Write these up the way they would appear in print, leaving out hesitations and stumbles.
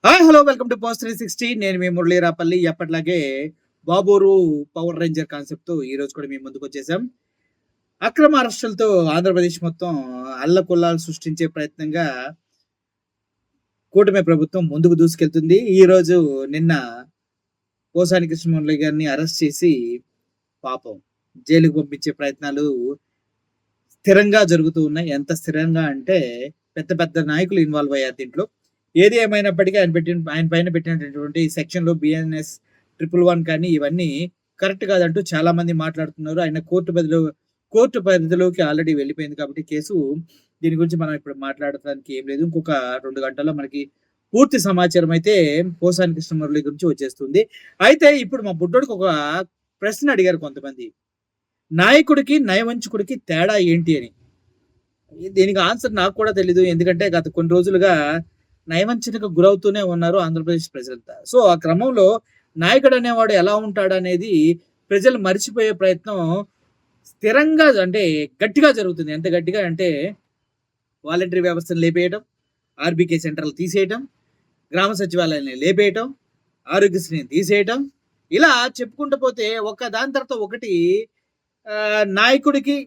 Hi hello welcome to post 360. నేను మీ మురళీరాపల్లి. ఎప్పటిలాగే బాబూరు power ranger కాన్సెప్ట్తో ఈ రోజు కూడా మీ ముందుకు వచ్చేసాం. అక్రమ అరెస్టులతో ఆంధ్రప్రదేశ్ మొత్తం అల్లకొల్లాలు సృష్టించే ప్రయత్నంగా కూటమి ప్రభుత్వం ముందుకు దూసుకెళ్తుంది. ఈ రోజు నిన్న పోసాని కృష్ణమురళి గారిని అరెస్ట్ చేసి పాపం జైలుకు పంపించే ప్రయత్నాలు స్థిరంగా జరుగుతూ ఉన్నాయి. ఎంత స్థిరంగా అంటే పెద్ద పెద్ద నాయకులు ఇన్వాల్వ్ అయ్యారు దీంట్లో. ఏది ఏమైనప్పటికీ ఆయన పైన పెట్టినటువంటి సెక్షన్‌లో బిఎన్ఎస్ 111 కానీ ఇవన్నీ కరెక్ట్ కాదంటూ చాలా మంది మాట్లాడుతున్నారు. ఆయన కోర్టు పరిధిలోకి ఆల్రెడీ వెళ్ళిపోయింది కాబట్టి కేసు. దీని గురించి మనం ఇప్పుడు మాట్లాడటానికి ఏం లేదు. ఇంకొక 2 గంటల్లో మనకి పూర్తి సమాచారం అయితే పోసాని కృష్ణమురళి గురించి వచ్చేస్తుంది. అయితే ఇప్పుడు మా బుడ్డోడికి ఒక ప్రశ్న అడిగారు కొంతమంది. నాయకుడికి, నయవంచకుడికి తేడా ఏంటి అని. దీనికి ఆన్సర్ నాకు కూడా తెలీదు. ఎందుకంటే గత కొన్ని రోజులుగా నయవంచనకు గురవుతూనే ఉన్నారు ఆంధ్రప్రదేశ్ ప్రజలంతా. సో ఆ క్రమంలో నాయకుడు అనేవాడు ఎలా ఉంటాడనేది ప్రజలు మర్చిపోయే ప్రయత్నం స్థిరంగా అంటే గట్టిగా జరుగుతుంది. ఎంత గట్టిగా అంటే వాలంటరీ వ్యవస్థను లేపేయటం, ఆర్బీకే సెంటర్లు తీసేయటం, గ్రామ సచివాలయాన్ని లేపేయటం, ఆరోగ్యశ్రీని తీసేయటం, ఇలా చెప్పుకుంటూ పోతే ఒక దాని తర్వాత ఒకటి నాయకుడికి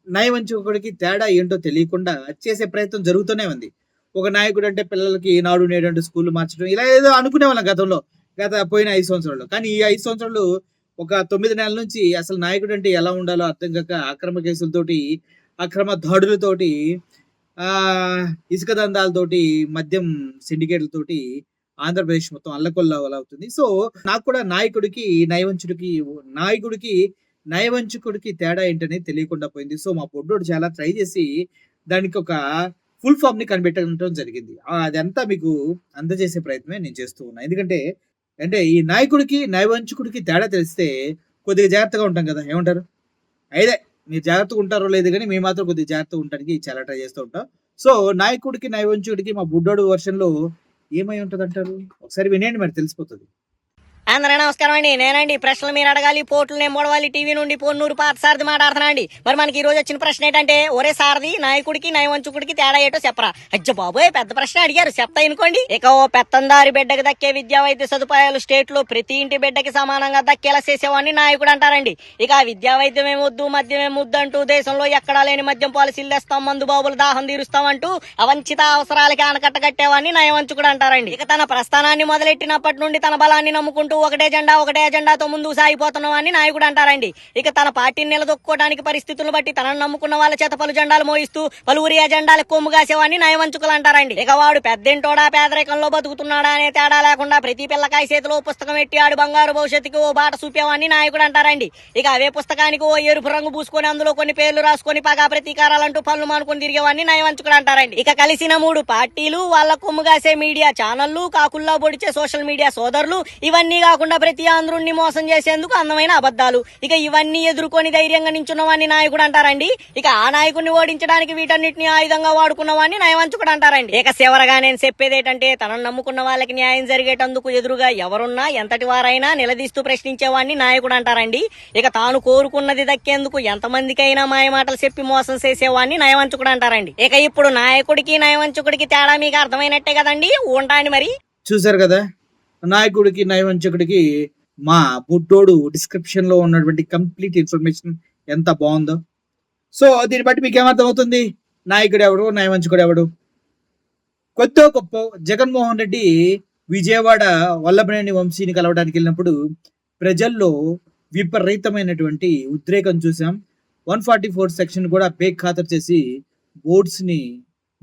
నయవంచకుడికి తేడా ఏంటో తెలియకుండా చేసే ప్రయత్నం జరుగుతూనే ఉంది. ఒక నాయకుడు అంటే పిల్లలకి నాడు నేడు అంటూ స్కూల్ మార్చడం ఇలా ఏదో అనుకునే వాళ్ళం గతంలో, గత పోయిన 5 సంవత్సరాలు. కానీ ఈ 5 సంవత్సరాలు ఒక 9 నెలల నుంచి అసలు నాయకుడు అంటే ఎలా ఉండాలో అర్థం కాక అక్రమ కేసులతోటి, అక్రమ దాడులతోటి, ఇసుక దందాలతోటి, మద్యం సిండికేట్లతోటి ఆంధ్రప్రదేశ్ మొత్తం అల్లకొల్లవల అవుతుంది. సో నాకు కూడా నాయకుడికి నయవంచకుడికి తేడా ఏంటనేది తెలియకుండా పోయింది. సో మా పొడ్డోడు చాలా ట్రై చేసి దానికి ఒక ఫుల్ ఫామ్ ని కనిపెట్టడం జరిగింది. అదంతా మీకు అందజేసే ప్రయత్నమే నేను చేస్తూ ఉన్నా. ఎందుకంటే అంటే ఈ నాయకుడికి నయవంచకుడికి తేడా తెలిస్తే కొద్దిగా జాగ్రత్తగా ఉంటాం కదా. ఏమంటారు? అయితే మీరు జాగ్రత్తగా ఉంటారో లేదు కానీ మేము మాత్రం కొద్దిగా జాగ్రత్తగా ఉండడానికి చాలా ట్రై చేస్తూ ఉంటాం. సో నాయకుడికి నయవంచకుడికి మా బుడ్డోడు వర్షన్లో ఏమై ఉంటది అంటారు? ఒకసారి వినేయండి, మరి తెలిసిపోతుంది. అందరూ నమస్కారం అండి. నేనండి ప్రశ్నలు మీరు అడగాలి, పోట్లు నేను మొడవాలి, టీవీ నుండి పొన్నూరు పాత సారథి మాట్లాడుతున్నా అండి. మరి మనకి ఈ రోజు వచ్చిన ప్రశ్న ఏంటంటే, ఒరే సారథి, నాయకుడికి నయవంచకుడికి తేడా ఏటో చెప్పరా. అజ్జ బాబోయ్, పెద్ద ప్రశ్న అడిగారు, చెప్తా అనుకోండి. ఇక ఓ పెత్తందారి బిడ్డకి దక్కే విద్యా వైద్య సదుపాయాలు స్టేట్ లో ప్రతి ఇంటి బిడ్డకి సమానంగా దక్కేలా చేసేవాడిని నాయకుడు అంటారండి. ఇక ఆ విద్యా వైద్యం ఏమొద్దు, మద్యం ఏమొద్దు అంటూ దేశంలో ఎక్కడా లేని మద్యం పాలసీలు తెస్తాం, మందు బాబులు దాహం తీరుస్తాం అంటూ అవంచిత అవసరాలకి ఆనకట్ట కట్టేవాడిని నయవంచకుడు అంటారండి. ఇక తన ప్రస్థానాన్ని మొదలెట్టినప్పటి నుండి తన బలాన్ని నమ్ముకుంటూ ఒకటే ఎజెండాతో ముందు సాగిపోతున్నవాన్ని నాయకుడు అంటారండి. ఇక తన పార్టీని నిలదొక్కుకోవడానికి పరిస్థితులను బట్టి తనను నమ్ముకున్న వాళ్ళ చేత పలు జెండాలు మోయిస్తూ పలువురి ఎజెండాలకు కొమ్ము కాసేవాన్ని నయవంచకులు అంటారండి. ఇక వాడు పెద్దంటోడా పేదరికంలో బతుకుతున్నాడా అనే తేడా లేకుండా ప్రతి పిల్లకాయ చేతిలో పుస్తకం ఎట్టి ఆడు బంగారు భవిష్యత్తుకి ఓ బాట చూపేవాన్ని నాయకుడు అంటారండి. ఇక అవే పుస్తకానికి ఓ ఎరుపు రంగు పూసుకొని అందులో కొన్ని పేర్లు రాసుకొని పగా ప్రతీకారాలంటూ పనులు మానుకొని తిరిగేవాన్ని నయవంచకుడు అంటారండి. ఇక కలిసిన 3 పార్టీలు, వాళ్ళ కొమ్ము కాసే మీడియా ఛానళ్లు, కాకుల్లా పొడిచే సోషల్ మీడియా సోదరులు, ఇవన్నీ కాకుండా ప్రతి ఆంధ్రుణ్ణి మోసం చేసేందుకు అందమైన అబద్ధాలు, ఇక ఇవన్నీ ఎదుర్కొని ధైర్యంగా నించున్నవాన్ని నాయకుడు అంటారండి. ఇక ఆ నాయకుడిని ఓడించడానికి వీటన్నిటిని ఆయుధంగా వాడుకున్నవాన్ని నయవంచకుడు అంటారండి. ఇక చివరగా నేను చెప్పేది ఏంటంటే, తనను నమ్ముకున్న వాళ్ళకి న్యాయం జరిగేటందుకు ఎదురుగా ఎవరున్నా ఎంతటి వారైనా నిలదీస్తూ ప్రశ్నించేవాడిని నాయకుడు అంటారండి. ఇక తాను కోరుకున్నది దక్కేందుకు ఎంతమందికైనా మాయమాటలు చెప్పి మోసం చేసేవాడిని నయవంచకుడు అంటారండి. ఇక ఇప్పుడు నాయకుడికి నయవంచకుడికి తేడా మీకు అర్థమైనట్టే కదండి. ఉంటాండి మరి. చూసారు కదా, నాయకుడికి నయవంచకుడికి మా బుడ్డోడు డిస్క్రిప్షన్ లో ఉన్నటువంటి కంప్లీట్ ఇన్ఫర్మేషన్ ఎంత బాగుందో. సో దీన్ని బట్టి మీకు ఏమర్థం అవుతుంది, నాయకుడు ఎవడు, నయవంచకుడు ఎవడు. కొత్త గొప్ప జగన్మోహన్ రెడ్డి విజయవాడ వల్లభనేని వంశీని కలవడానికి వెళ్ళినప్పుడు ప్రజల్లో విపరీతమైనటువంటి ఉద్రేకం చూసాం. 144 సెక్షన్ కూడా బేక్ ఖాతరు చేసి బోర్డ్స్ ని,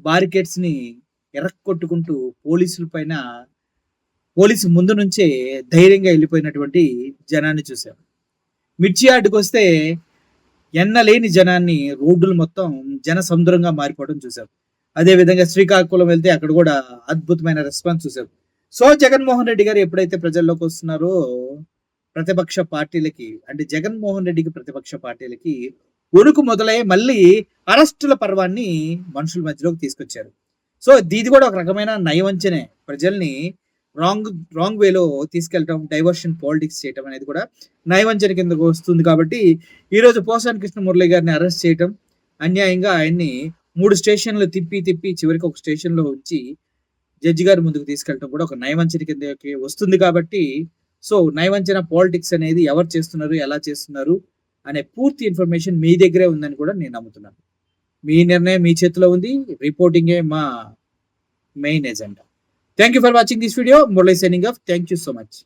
బారికేడ్స్ ని ఎరక్కొట్టుకుంటూ పోలీసు ముందు నుంచే ధైర్యంగా వెళ్ళిపోయినటువంటి జనాన్ని చూసాం. మిర్చి యార్డుకు వస్తే ఎన్నలేని జనాన్ని, రోడ్డులు మొత్తం జన సముద్రంగా మారిపోవడం చూసాం. అదే విధంగా శ్రీకాకుళం వెళ్తే అక్కడ కూడా అద్భుతమైన రెస్పాన్స్ చూసాం. సో జగన్మోహన్ రెడ్డి గారు ఎప్పుడైతే ప్రజల్లోకి వస్తున్నారో ప్రతిపక్ష పార్టీలకి, అంటే జగన్మోహన్ రెడ్డికి ప్రతిపక్ష పార్టీలకి ఉరుకు మొదలై మళ్ళీ అరెస్టుల పర్వాన్ని మనుషుల మధ్యలోకి తీసుకొచ్చారు. సో ఇది కూడా ఒక రకమైన నయవంచనే. ప్రజల్ని రాంగ్ వేలో తీసుకెళ్ళటం, డైవర్షన్ పాలిటిక్స్ చేయటం అనేది కూడా నయవంచన కిందకు వస్తుంది. కాబట్టి ఈరోజు పోసాని కృష్ణమురళి గారిని అరెస్ట్ చేయటం, అన్యాయంగా ఆయన్ని 3 స్టేషన్లు తిప్పి చివరికి ఒక స్టేషన్లో ఉంచి జడ్జి గారి ముందుకు తీసుకెళ్ళటం కూడా ఒక నయవంచన కిందకి వస్తుంది కాబట్టి సో నయవంచన పాలిటిక్స్ అనేది ఎవరు చేస్తున్నారు, ఎలా చేస్తున్నారు అనే పూర్తి ఇన్ఫర్మేషన్ మీ దగ్గరే ఉందని కూడా నేను నమ్ముతున్నాను. మీ నిర్ణయం మీ చేతిలో ఉంది. రిపోర్టింగే మా main agenda. Thank you for watching this video. Murali signing off. Thank you so much.